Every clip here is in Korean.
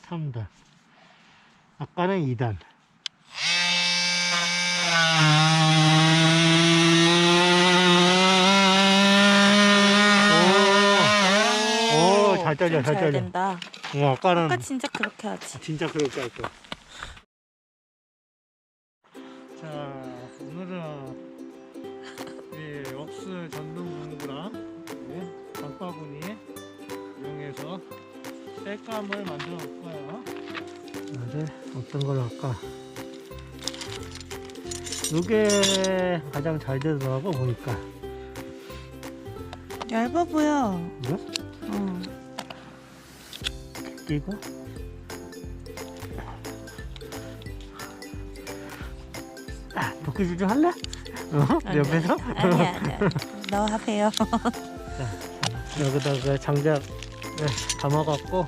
3단. 아까는 2단. 오, 잘 잘려, 잘 잘려. 된다. 아까는 아까 진짜 그렇게 하지. 진짜 그렇게 할 거야. 자, 오늘은 이 웍스 전동 공구랑 장바구니 이용해서 땔감을 만들어 볼 거예요. 어떤 걸로 할까? 이게 가장 잘 되더라고 보니까. 얇아 보여. 이거? 끼고 도끼질 좀 할래? 옆에서? 아니야. 너 하세요. 자, 여기다가 장작 담아갖고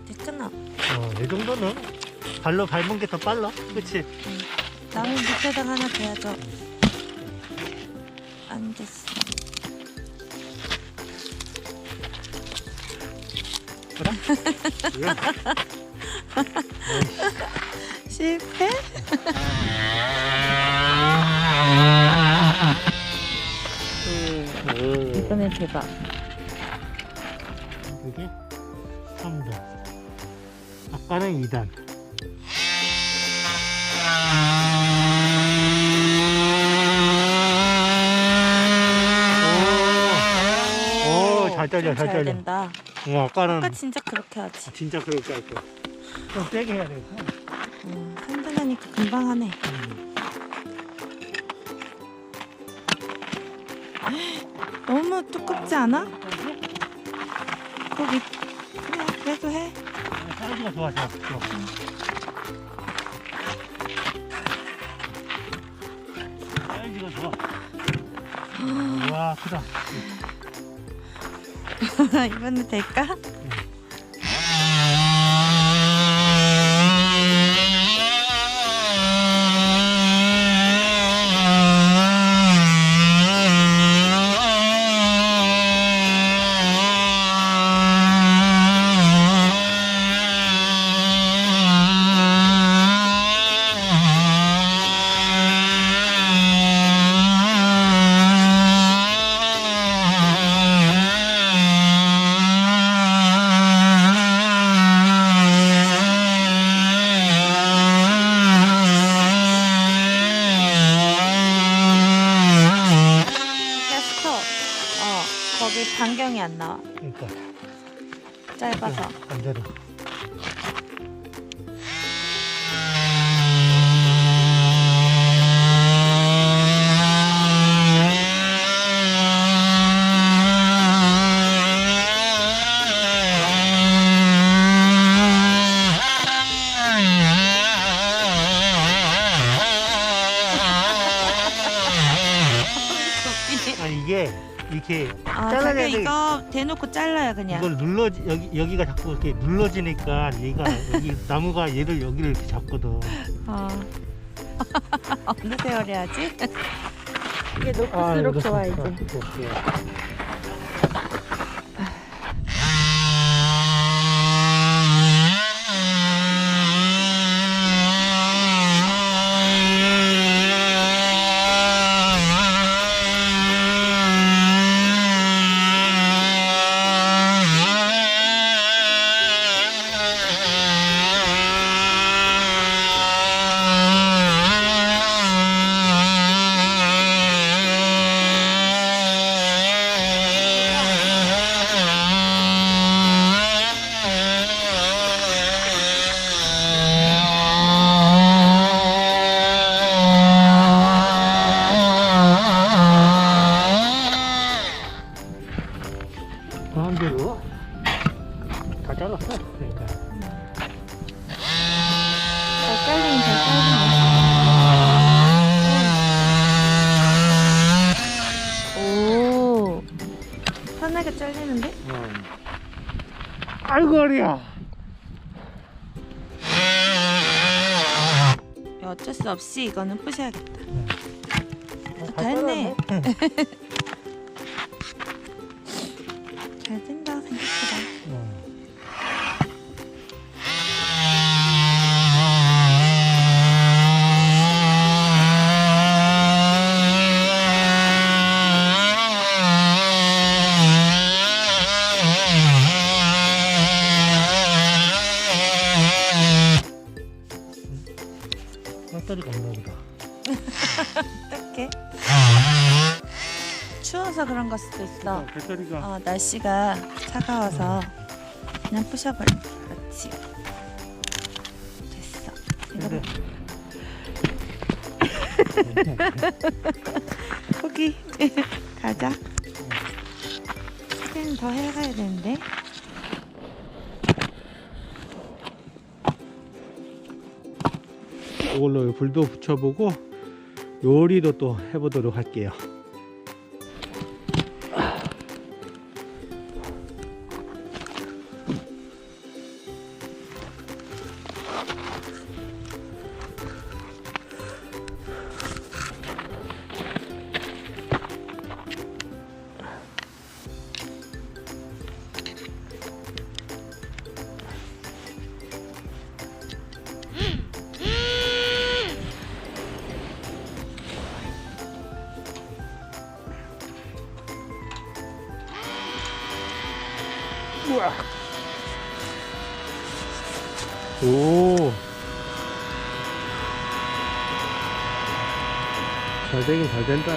됐잖아. 이 정도는 발로 밟은 게 더 빨라. 그치? 나는 밑에다가 하나 대야죠. 안 됐어. 그래? 실패? 이번엔 대박. 이게 3단. 아까는 2단. 오, 잘 잘려, 잘 잘려. 된다. 아까는 아까 진짜 그렇게 하지. 진짜 그렇게 할 거야. 좀 세게 해야 돼. 산단하니까 금방 하네. 너무 두껍지 않아? 거기 그래 그래도 해. 사이즈가 좋아, 좋아. 사이즈가 좋아. 와, 크다. 이번에 될까? 거기 반경이 안 나와. 그러니까 짧아서. 반대로. 이게 이렇게 잘라야 돼. 이거 대놓고 잘라야 그냥. 이걸 여기가 자꾸 이렇게 눌러지니까 얘가 여기 나무가 얘를 여기를 이렇게 잡거든. 어느 세월에 하지? 이게 높을수록 좋아 이제. 마음대로 다 잘랐어. 그러니까. 잘 잘리긴 잘 잘리네. 오, 편하게 잘리는데? 아이고 허리야. 어쩔 수 없이 이거는 부셔야겠다. 다 했네. 잘 된다 생각보다. 배터리가 없나 보다. 어떡해? 추워서 그런 걸 수도 있어. 배터리가. 날씨가 차가워서 그냥 부셔버려. 그렇지. 됐어. 근데 포기. 가자. 소개는 더 해가야 되는데. 이걸로 불도 붙여보고 요리도 또 해보도록 할게요. 우와. 오. 잘 되긴 잘 된다.